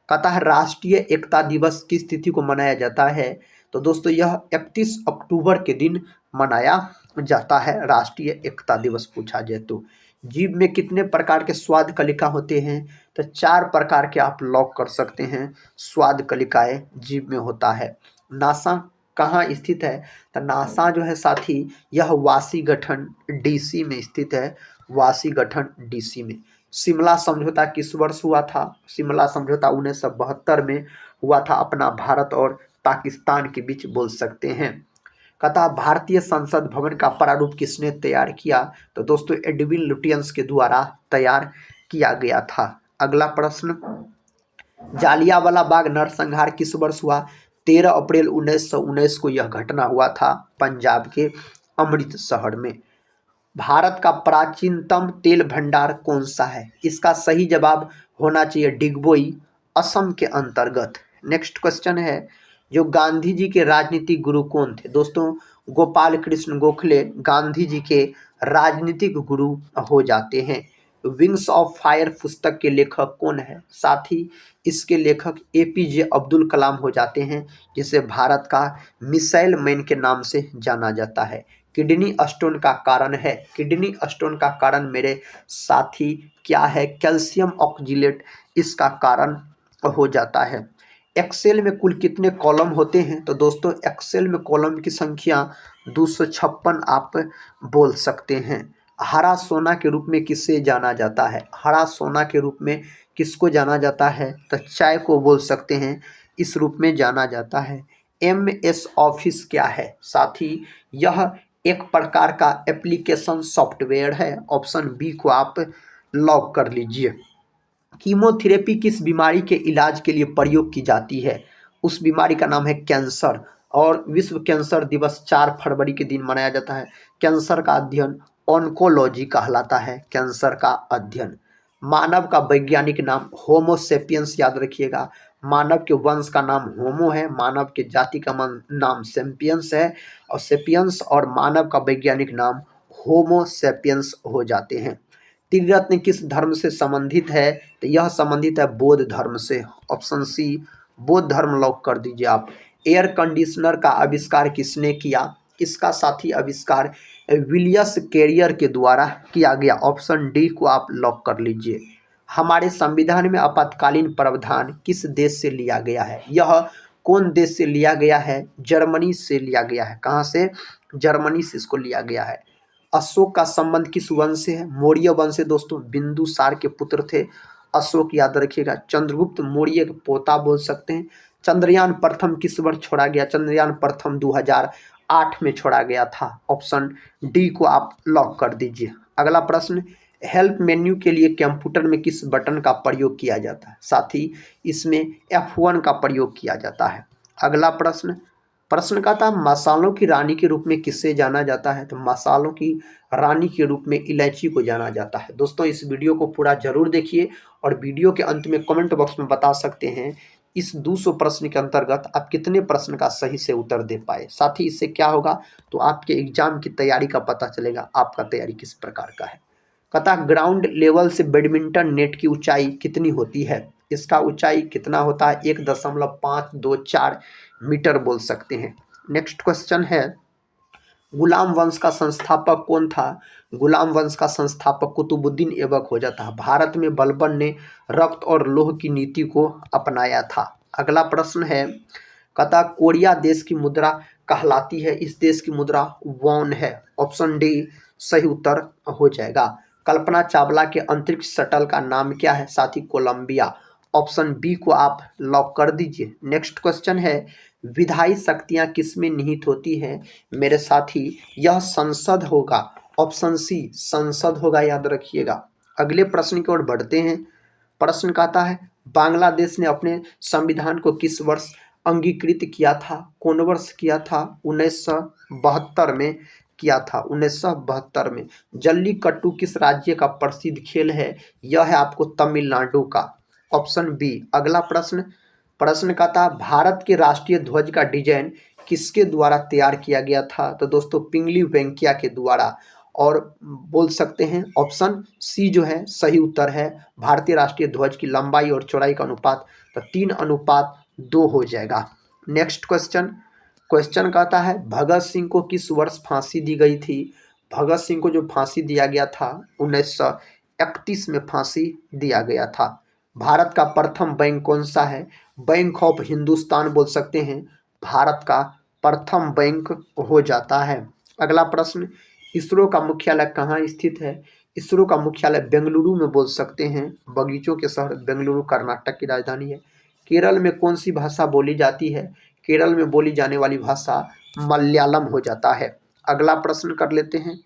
कहता है राष्ट्रीय एकता दिवस किस तिथि को मनाया जाता है? तो दोस्तों यह 31 अक्टूबर के दिन मनाया जाता है राष्ट्रीय एकता दिवस पूछा जाए तो। जीभ में कितने प्रकार के स्वाद कलिका होते हैं? तो 4 प्रकार के आप लॉक कर सकते हैं स्वाद कलिकाएं जीभ में होता है। नासा कहाँ स्थित है? तो नासा जो है साथी यह वाशीगठन डीसी में स्थित है। वाशीगठन डीसी में। शिमला समझौता किस वर्ष हुआ था? शिमला समझौता 1972 में हुआ था अपना भारत और पाकिस्तान के बीच बोल सकते हैं। कहता भारतीय संसद भवन का प्रारूप किसने तैयार किया? तो दोस्तों एडविन लुटियंस के द्वारा तैयार किया गया था। अगला प्रश्न जालियांवाला बाग नरसंहार किस वर्ष हुआ? 13 अप्रैल 1919 को यह घटना हुआ था पंजाब के अमृतसर में। भारत का प्राचीनतम तेल भंडार कौन सा है? इसका सही जवाब होना चाहिए डिगबोई असम के अंतर्गत। नेक्स्ट क्वेश्चन है जो गांधी जी के राजनीतिक गुरु कौन थे? दोस्तों गोपाल कृष्ण गोखले गांधी जी के राजनीतिक गुरु हो जाते हैं। विंग्स ऑफ फायर पुस्तक के लेखक कौन है? साथ ही इसके लेखक एपीजे अब्दुल कलाम हो जाते हैं जिसे भारत का मिसाइल मैन के नाम से जाना जाता है। किडनी स्टोन का कारण है किडनी स्टोन का कारण मेरे साथी क्या है? कैल्शियम ऑक्जिलेट इसका कारण हो जाता है। एक्सेल में कुल कितने कॉलम होते हैं? तो दोस्तों एक्सेल में कॉलम की संख्या 256 आप बोल सकते हैं। हरा सोना के रूप में किससे जाना जाता है? हरा सोना के रूप में किसको जाना जाता है? तो चाय को बोल सकते हैं इस रूप में जाना जाता है। MS ऑफिस क्या है? साथ ही यह एक प्रकार का एप्लीकेशन सॉफ्टवेयर है। ऑप्शन बी को आप लॉक कर लीजिए। कीमोथेरेपी किस बीमारी के इलाज के लिए प्रयोग की जाती है? उस बीमारी का नाम है कैंसर और विश्व कैंसर दिवस 4 फरवरी के दिन मनाया जाता है। कैंसर का अध्ययन ऑन्कोलॉजी कहलाता है। कैंसर का अध्ययन। मानव का वैज्ञानिक नाम होमो सेपियंस याद रखिएगा। मानव के वंश का नाम होमो है। मानव के जाति का नाम सेपियंस है और सेपियंस और मानव का वैज्ञानिक नाम होमो सेपियंस हो जाते हैं। त्रिरत्न किस धर्म से संबंधित है? तो यह संबंधित है बौद्ध धर्म से। ऑप्शन सी बौद्ध धर्म लॉक कर दीजिए आप। एयर कंडीशनर का आविष्कार किसने किया? इसका साथी आविष्कार विलियस कैरियर के द्वारा किया गया। ऑप्शन डी को आप लॉक कर लीजिए। हमारे संविधान में आपातकालीन प्रावधान किस देश से लिया गया है? यह कौन देश से लिया गया है? जर्मनी से लिया गया है। कहाँ से? जर्मनी से इसको लिया गया है। अशोक का संबंध किस वंश से है? मौर्य वंश से दोस्तों। बिंदुसार के पुत्र थे अशोक याद रखिएगा। चंद्रगुप्त मौर्य के पोता बोल सकते हैं। चंद्रयान प्रथम किस वर्ष छोड़ा गया? चंद्रयान प्रथम 2008 में छोड़ा गया था। ऑप्शन डी को आप लॉक कर दीजिए। अगला प्रश्न हेल्प मेन्यू के लिए कंप्यूटर में किस बटन का प्रयोग किया जाता है? साथ ही इसमें F1 का प्रयोग किया जाता है। अगला प्रश्न प्रश्न का था मसालों की रानी के रूप में किससे जाना जाता है, तो मसालों की रानी के रूप में इलायची को जाना जाता है। दोस्तों इस वीडियो को पूरा जरूर देखिए और वीडियो के अंत में कमेंट बॉक्स में बता सकते हैं इस 200 प्रश्न के अंतर्गत आप कितने प्रश्न का सही से उत्तर दे पाए। साथ ही इससे क्या होगा, तो आपके एग्जाम की तैयारी का पता चलेगा आपका तैयारी किस प्रकार का है। कथा ग्राउंड लेवल से बैडमिंटन नेट की ऊंचाई कितनी होती है, इसका ऊंचाई कितना होता है, 1.524 मीटर बोल सकते हैं। नेक्स्ट क्वेश्चन है गुलाम वंश का संस्थापक कौन था, गुलाम वंश का संस्थापक कुतुबुद्दीन ऐबक हो जाता है। भारत में बलबन ने रक्त और लोह की नीति को अपनाया था। अगला प्रश्न है कथा कोरिया देश की मुद्रा कहलाती है, इस देश की मुद्रा वॉन है। ऑप्शन डी सही उत्तर हो जाएगा। कल्पना चावला के अंतरिक्ष शटल का नाम क्या है, साथी कोलंबिया। ऑप्शन बी को आप लॉक कर दीजिए। नेक्स्ट क्वेश्चन है विधायी शक्तियां किसमें निहित होती हैं, मेरे साथी यह संसद होगा। ऑप्शन सी संसद होगा, याद रखिएगा। अगले प्रश्न की ओर बढ़ते हैं। प्रश्न कहता है बांग्लादेश ने अपने संविधान को किस वर्ष अंगीकृत किया था, कौन वर्ष किया था, 1972 में किया था, 1972 में। जल्लीकट्टू किस राज्य का प्रसिद्ध खेल है, यह है आपको तमिलनाडु का। Option B. अगला प्रश्न का था भारत के राष्ट्रीय ध्वज का डिजाइन किसके द्वारा तैयार किया गया था, तो दोस्तों पिंगली वेंकैया के द्वारा। और बोल सकते हैं ऑप्शन सी जो है सही उत्तर है। भारतीय राष्ट्रीय ध्वज की लंबाई और चौड़ाई का अनुपात तो 3:2 हो जाएगा। नेक्स्ट क्वेश्चन कहता है भगत सिंह को किस वर्ष फांसी दी गई थी। भगत सिंह को जो फांसी दिया गया था 1931 में फांसी दिया गया था। भारत का प्रथम बैंक कौन सा है, बैंक ऑफ हिंदुस्तान बोल सकते हैं, भारत का प्रथम बैंक हो जाता है। अगला प्रश्न इसरो का मुख्यालय कहाँ स्थित है, इसरो का मुख्यालय बेंगलुरु में बोल सकते हैं, बगीचों के शहर बेंगलुरु कर्नाटक की राजधानी है। केरल में कौन सी भाषा बोली जाती है, केरल में बोली जाने वाली भाषा मलयालम हो जाता है। अगला प्रश्न कर लेते हैं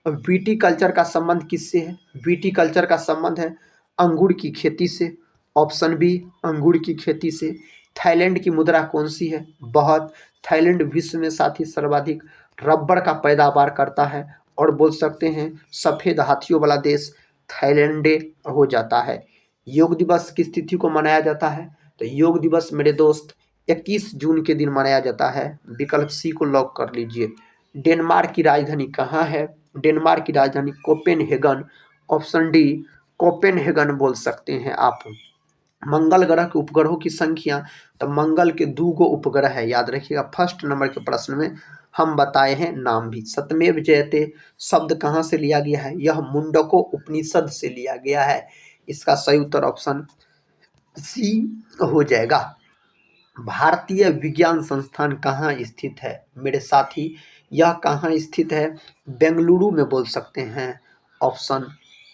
वीटी कल्चर का संबंध किससे है, वीटी कल्चर का संबंध है अंगूर की खेती से। ऑप्शन बी अंगूर की खेती से। थाईलैंड की मुद्रा कौन सी है, बहुत। थाईलैंड विश्व में साथ ही सर्वाधिक रबर का पैदावार करता है और बोल सकते हैं सफ़ेद हाथियों वाला देश थाईलैंड हो जाता है। योग दिवस किस तिथि को मनाया जाता है, तो योग दिवस मेरे दोस्त 21 जून के दिन मनाया जाता है। विकल्प सी को लॉक कर लीजिए। डेनमार्क की राजधानी कहाँ है, डेनमार्क की राजधानी कोपेनहेगन। ऑप्शन डी कोपेनहेगन बोल सकते हैं आप। मंगल ग्रह के उपग्रहों की संख्या, तो मंगल के 2 उपग्रह है, याद रखिएगा। फर्स्ट नंबर के प्रश्न में हम बताए हैं नाम भी। सत्यमेव जयते शब्द कहाँ से लिया गया है, यह मुंडको उपनिषद से लिया गया है। इसका सही उत्तर ऑप्शन सी हो जाएगा। भारतीय विज्ञान संस्थान कहाँ स्थित है, मेरे साथी यह कहाँ स्थित है, बेंगलुरु में बोल सकते हैं। ऑप्शन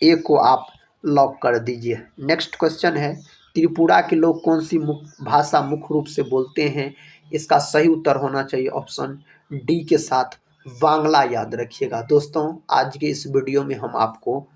ए को आप लॉक कर दीजिए। नेक्स्ट क्वेश्चन है त्रिपुरा के लोग कौन सी भाषा मुख्य रूप से बोलते हैं, इसका सही उत्तर होना चाहिए ऑप्शन डी के साथ बांग्ला, याद रखिएगा। दोस्तों आज के इस वीडियो में हम आपको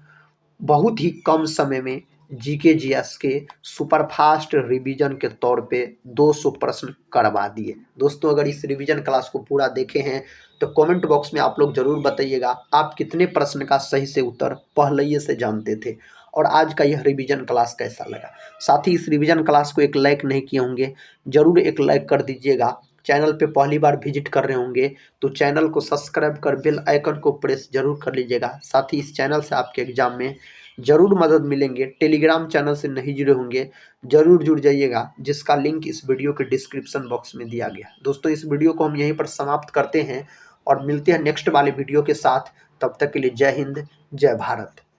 बहुत ही कम समय में जीके जीएस के सुपरफास्ट रिवीजन के तौर पे 200 प्रश्न करवा दिए। दोस्तों अगर इस रिवीजन क्लास को पूरा देखे हैं तो कमेंट बॉक्स में आप लोग जरूर बताइएगा आप कितने प्रश्न का सही से उत्तर पहले ही से जानते थे और आज का यह रिवीजन क्लास कैसा लगा। साथ ही इस रिवीजन क्लास को एक लाइक नहीं किए होंगे, जरूर एक लाइक कर दीजिएगा। चैनल पे पहली बार विजिट कर रहे होंगे तो चैनल को सब्सक्राइब कर बेल आइकन को प्रेस जरूर कर लीजिएगा। साथ ही इस चैनल से आपके एग्जाम में जरूर मदद मिलेंगे। टेलीग्राम चैनल से नहीं जुड़े होंगे जरूर जुड़ जाइएगा, जिसका लिंक इस वीडियो के डिस्क्रिप्शन बॉक्स में दिया गया। दोस्तों इस वीडियो को हम यहीं पर समाप्त करते हैं और मिलते हैं नेक्स्ट वाले वीडियो के साथ। तब तक के लिए जय हिंद जय भारत।